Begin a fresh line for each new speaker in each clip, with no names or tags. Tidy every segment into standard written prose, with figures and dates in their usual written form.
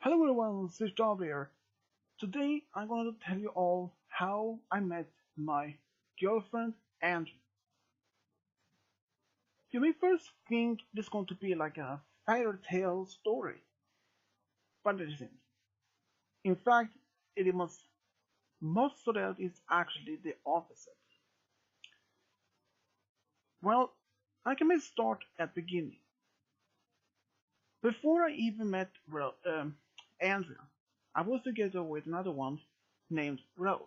Hello everyone, this is Andrea. Today I'm going to tell you all how I met my girlfriend and you may first think this is going to be like a fairy tale story, but it isn't. In fact, it must most of that is actually the opposite. Well, I can maybe start at beginning. Before I even met Andrea, I was together with another one named Rose.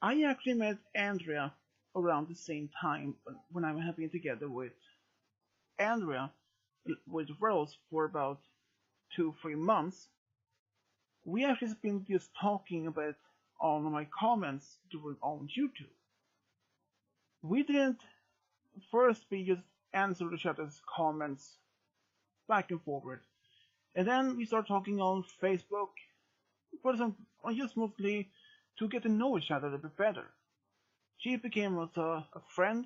I actually met Andrea around the same time when I have been together with Andrea with Rose for about 2 3 months. We actually been just talking about on my comments doing on YouTube. We didn't first be just answer each other's comments back and forward, and then we start talking on Facebook for some just mostly to get to know each other a bit better. She became a friend,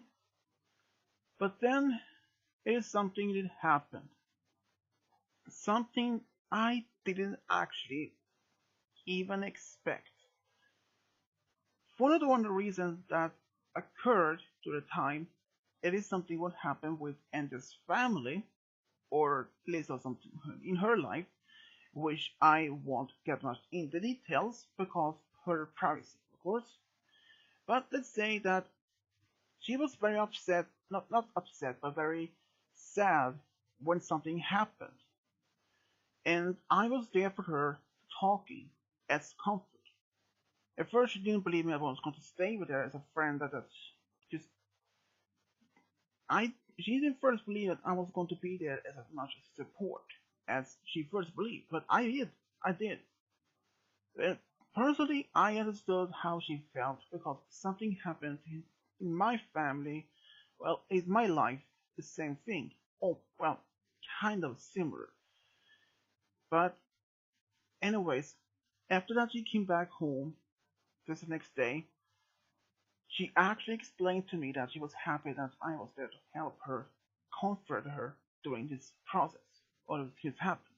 but then it is something that happened. Something I didn't actually even expect. For one of the reasons that occurred to the time, it is something what happened with Andrew's family, or at least something in her life, which I won't get much into details because her privacy, of course. But let's say that she was very upset, not upset, but very sad when something happened. And I was there for her talking as comfort. At first she didn't believe me I was going to stay with her as a friend that just I she didn't first believe that I was going to be there as much support as she first believed, but I did. And personally I understood how she felt because something happened in my family, well, in my life, the same thing. Oh well, kind of similar. But anyways, after that she came back home just the next day. She actually explained to me that she was happy that I was there to help her, comfort her during this process, or this happened.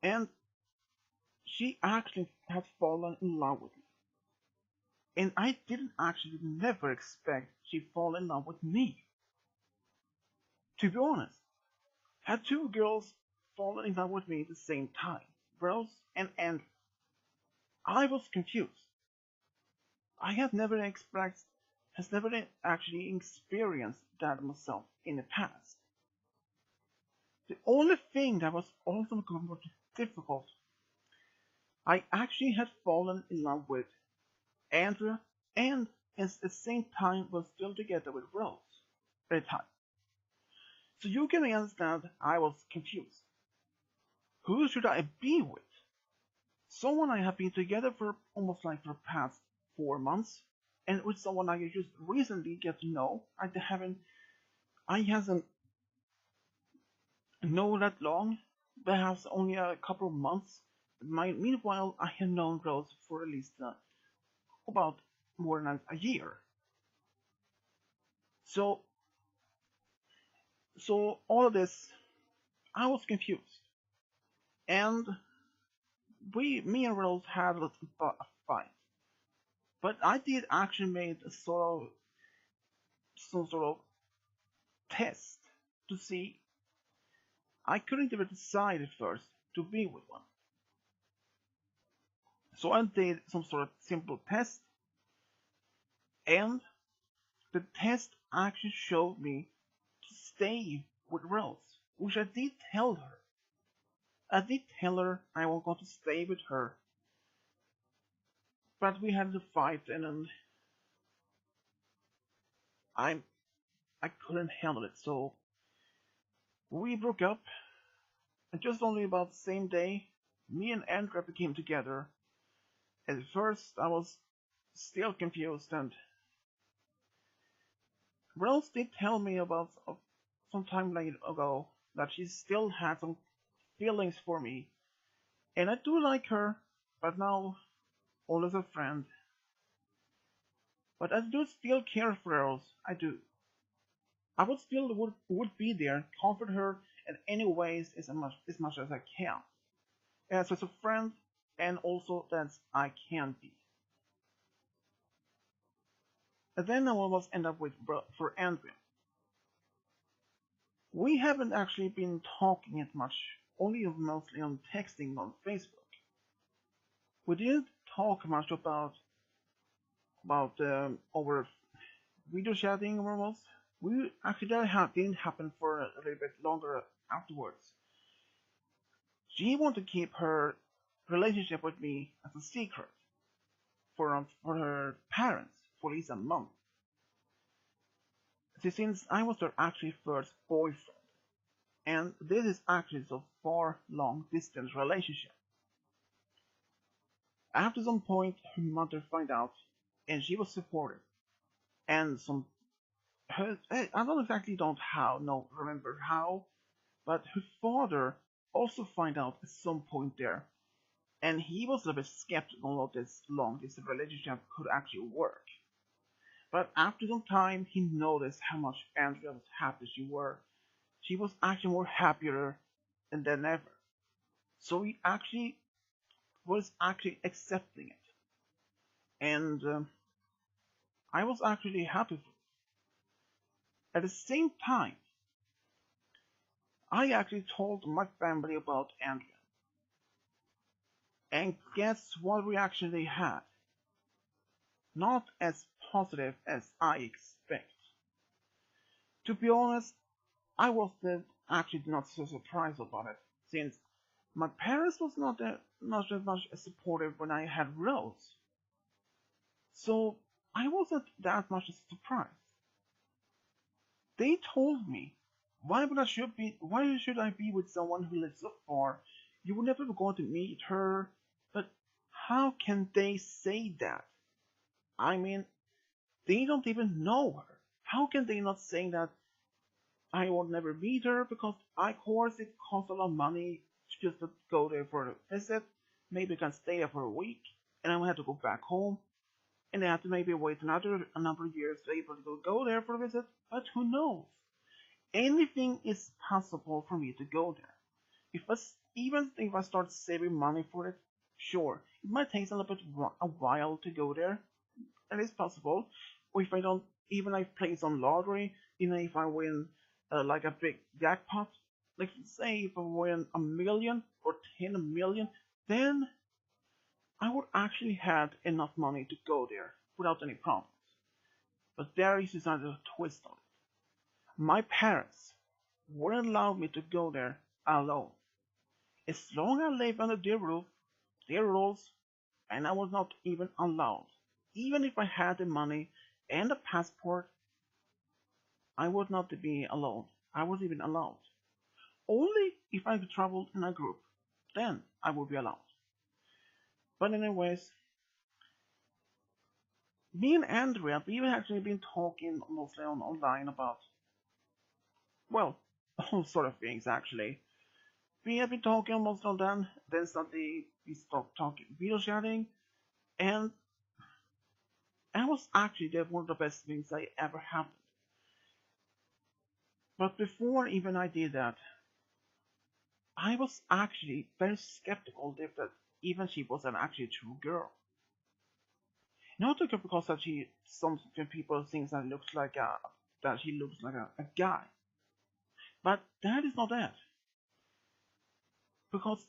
And she actually had fallen in love with me. And I didn't actually never expect she'd fall in love with me. To be honest, had two girls fallen in love with me at the same time, Rose and Andrew. I was confused. I had never expressed, has never actually experienced that myself in the past. The only thing that was also more difficult, I actually had fallen in love with Andrea and at the same time was still together with Rose at the time. So you can understand I was confused. Who should I be with? Someone I have been together for almost like for the past 4 months, and with someone I just recently get to know. I hasn't know that long, perhaps only a couple of months. Meanwhile, I have known Rose for at least about more than a year. So, so all of this, I was confused, and me and Rose had a little fight. But I did actually make a some sort of test to see. I couldn't even decide at first to be with one. So I did some sort of simple test, and the test actually showed me to stay with Rose, which I did tell her. I did tell her I was going to stay with her, but we had a fight, and then I I couldn't handle it, so we broke up. And just only about the same day, me and Andrea became together. At first, I was still confused, and Rose did tell me about some time ago that she still had some feelings for me, and I do like her, but now only as a friend. But I do still care for Rose. I do. I would still would be there, comfort her, in any ways as much as I can, as a friend, and also that I can be. And then I almost end up with for Andrea. We haven't actually been talking as much, only mostly on texting on Facebook. We didn't talk much about our video chatting almost. We actually didn't happen for a little bit longer afterwards. She wanted to keep her relationship with me as a secret for her parents, for at least a month. Since I was her actually first boyfriend, and this is actually a far long distance relationship. After some point, her mother found out, and she was supportive. And I don't exactly remember how, but her father also found out at some point there, and he was a bit skeptical of this long distance relationship could actually work. But after some time, he noticed how much Andrea was happy she were. She was actually more happier than ever. So he actually was actually accepting it, and I was actually happy for it. At the same time, I actually told my family about Andrea, and guess what reaction they had? Not as positive as I expect. To be honest, I was actually not so surprised about it, since my parents was not as much supportive when I had Rose, so I wasn't that much surprised. They told me, why should I be with someone who lives so far? You will never be going to meet her. But how can they say that? I mean, they don't even know her. How can they not say that I will never meet her? Because of course it costs a lot of money just to go there for a visit. Maybe I can stay there for a week, and I will have to go back home, and I have to maybe wait a number of years to be able to go there for a visit. But who knows? Anything is possible for me to go there. Even if I start saving money for it, sure, it might take a little bit a while to go there. That is possible. Or if I don't, even if I play some lottery, even if I win like a big jackpot, like say if I win 1 million or 10 million, then I would actually have enough money to go there without any problems. But there is another twist on it. My parents wouldn't allow me to go there alone. As long as I live under their roof, their rules, and I was not even allowed. Even if I had the money and a passport, I would not be alone. I was even allowed. Only if I traveled in a group, then I would be allowed. But anyways, me and Andrea, we've actually been talking mostly online about, well, all sort of things actually. We have been talking almost all done, then suddenly we stopped talking video chatting, and that was actually one of the best things that ever happened. But before even I did that, I was actually very skeptical if that even she was an actually true girl. Not because that some people think that she looks like a guy, but that is not that. Because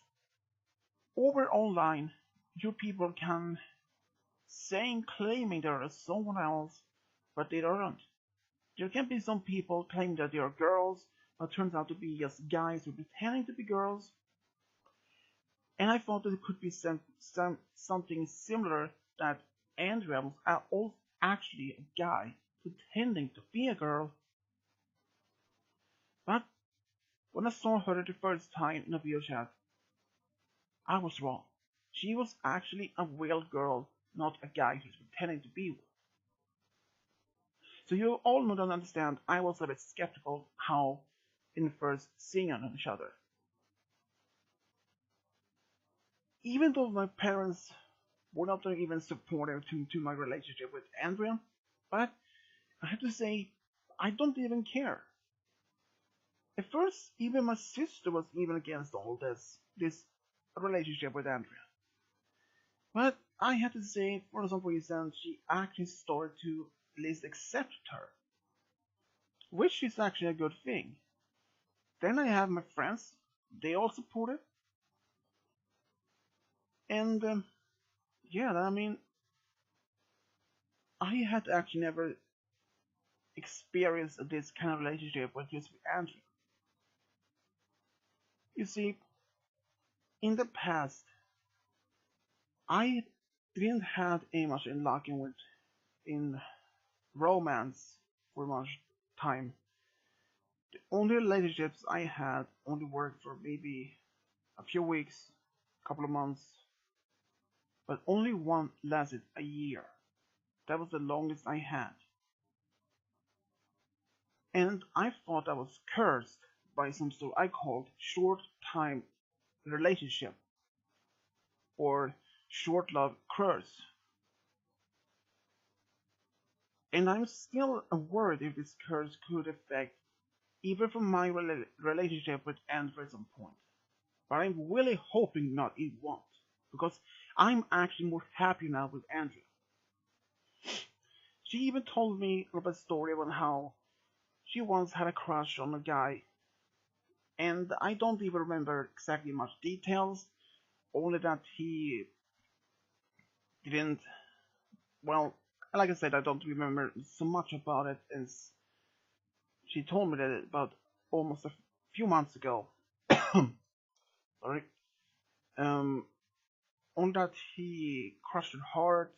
over online, you people can saying claiming there is someone else, but they aren't. There can be some people claim that they are girls, but turns out to be just guys who are pretending to be girls. And I thought that it could be something similar, that Andrea was actually a guy pretending to be a girl. But when I saw her the first time in a video chat, I was wrong. She was actually a real girl, not a guy who's pretending to be one. So you all know and understand I was a bit skeptical how in first seeing on each other. Even though my parents were not even supportive to my relationship with Andrea, but I have to say I don't even care. At first, even my sister was even against all this relationship with Andrea. But I had to say, for some reason, she actually started to at least accept her, which is actually a good thing. Then I have my friends; they all support it, and yeah, I mean, I had actually never experienced this kind of relationship with just Andrew. You see, in the past, I didn't have any much in luck in romance for much time. The only relationships I had only worked for maybe a few weeks, a couple of months, but only one lasted a year. That was the longest I had. And I thought I was cursed by some sort I called short time relationship or short love curse. And I'm still worried if this curse could affect even from my relationship with Andrew at some point. But I'm really hoping not it won't. Because I'm actually more happy now with Andrea. She even told me a story about how she once had a crush on a guy, and I don't even remember exactly much details, only that he didn't, well, like I said, I don't remember so much about it, as she told me that about almost a few months ago. Sorry. Um, on that he crushed her heart,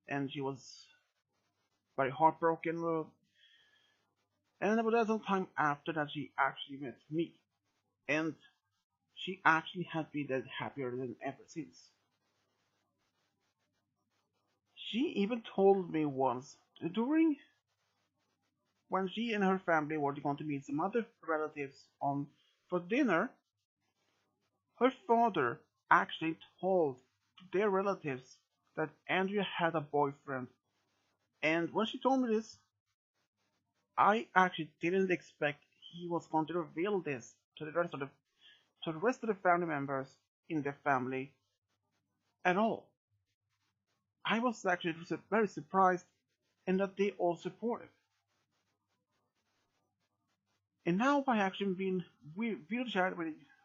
and she was very heartbroken. And about some time after that, she actually met me, and she actually had been that happier than ever since. She even told me once during when she and her family were going to meet some other relatives on for dinner, her father actually told their relatives that Andrea had a boyfriend. And when she told me this, I actually didn't expect he was going to reveal this to the rest of the family members in their family at all. I was actually very surprised and that they all supported. And now I actually been wheelchaired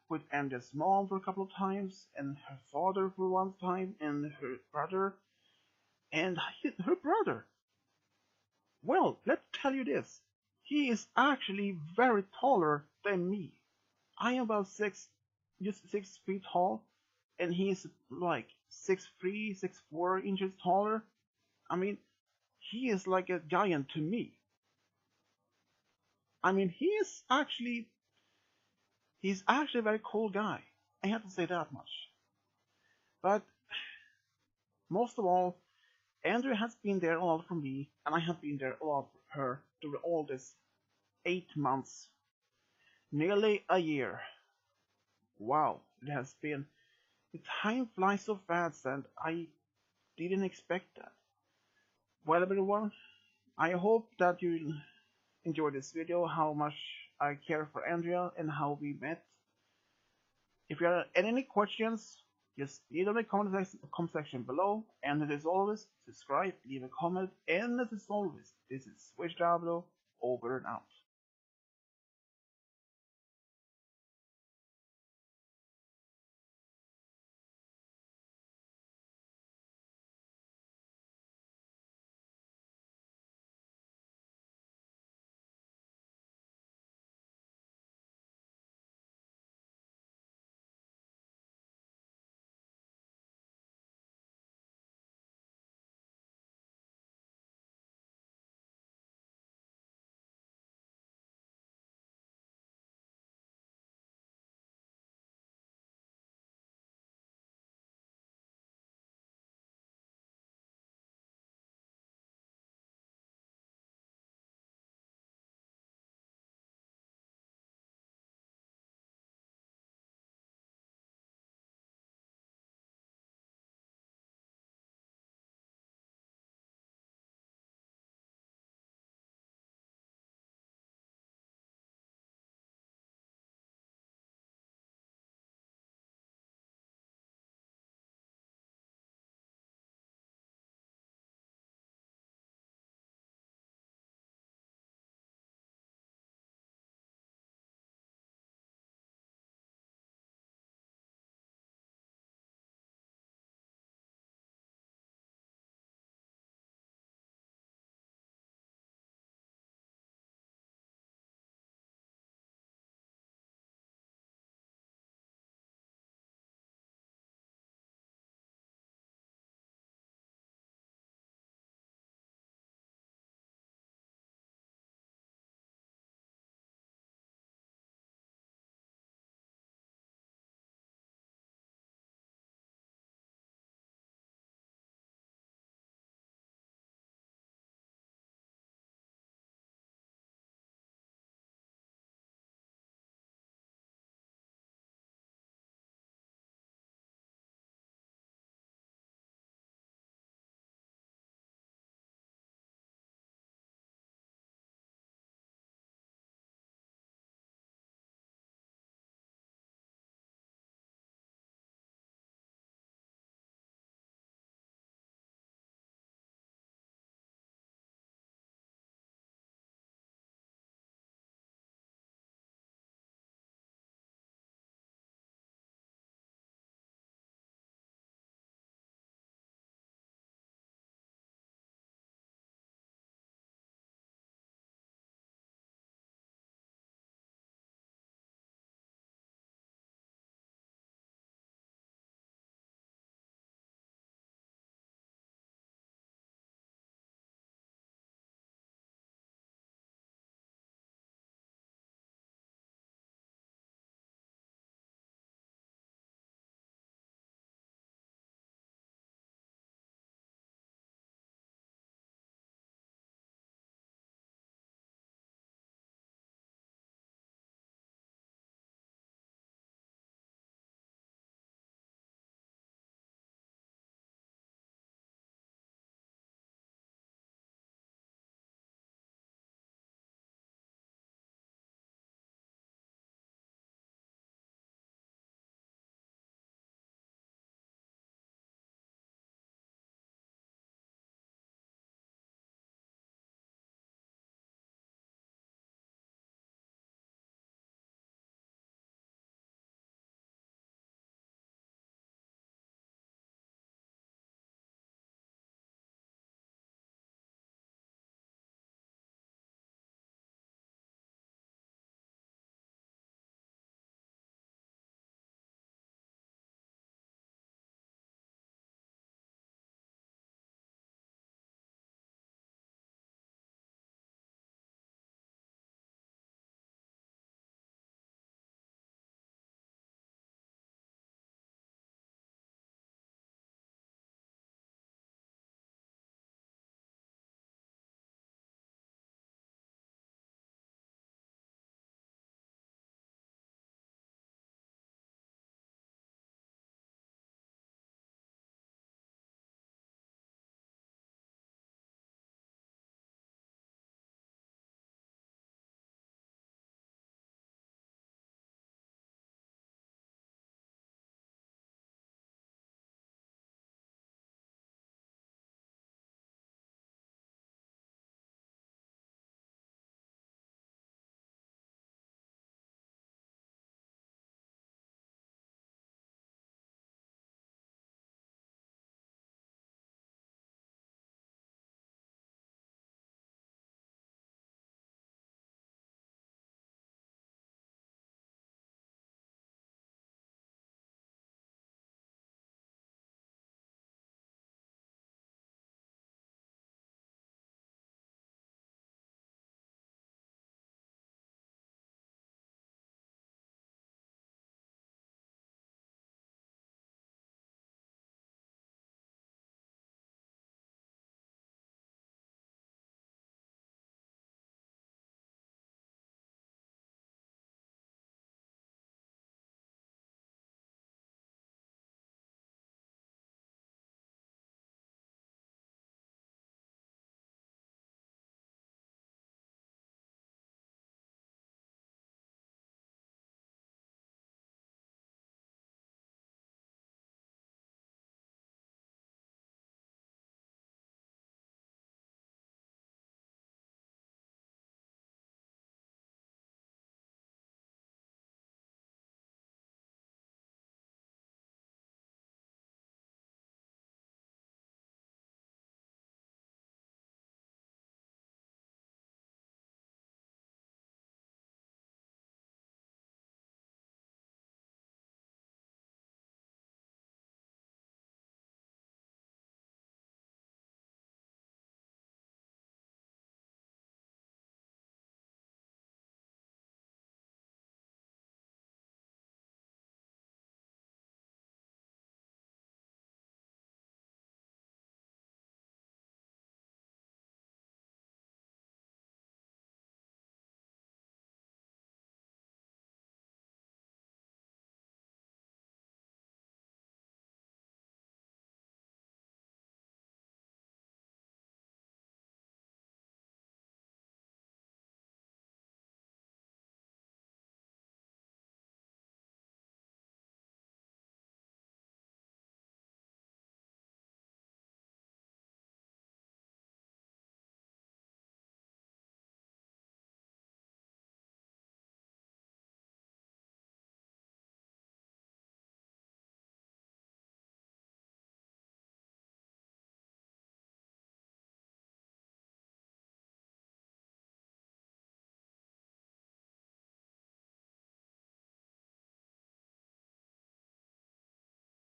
with Andrea's mom for a couple of times, and her father for one time, and her brother, and her brother. Well, let's tell you this. He is actually very taller than me. I am about just 6 feet tall, and he is like 6'3", 6'4" taller. I mean, he is like a giant to me. I mean, he's actually a very cool guy. I have to say that much. But most of all, Andrea has been there a lot for me, and I have been there a lot for her through all this 8 months, nearly a year. Wow, it has been. The time flies so fast, and I didn't expect that. Well, everyone, I hope that you enjoyed this video, how much I care for Andrea and how we met. If you have any questions, just leave them in the comment section below. And as always, subscribe, leave a comment, and as always, this is Switch Diablo, over and out.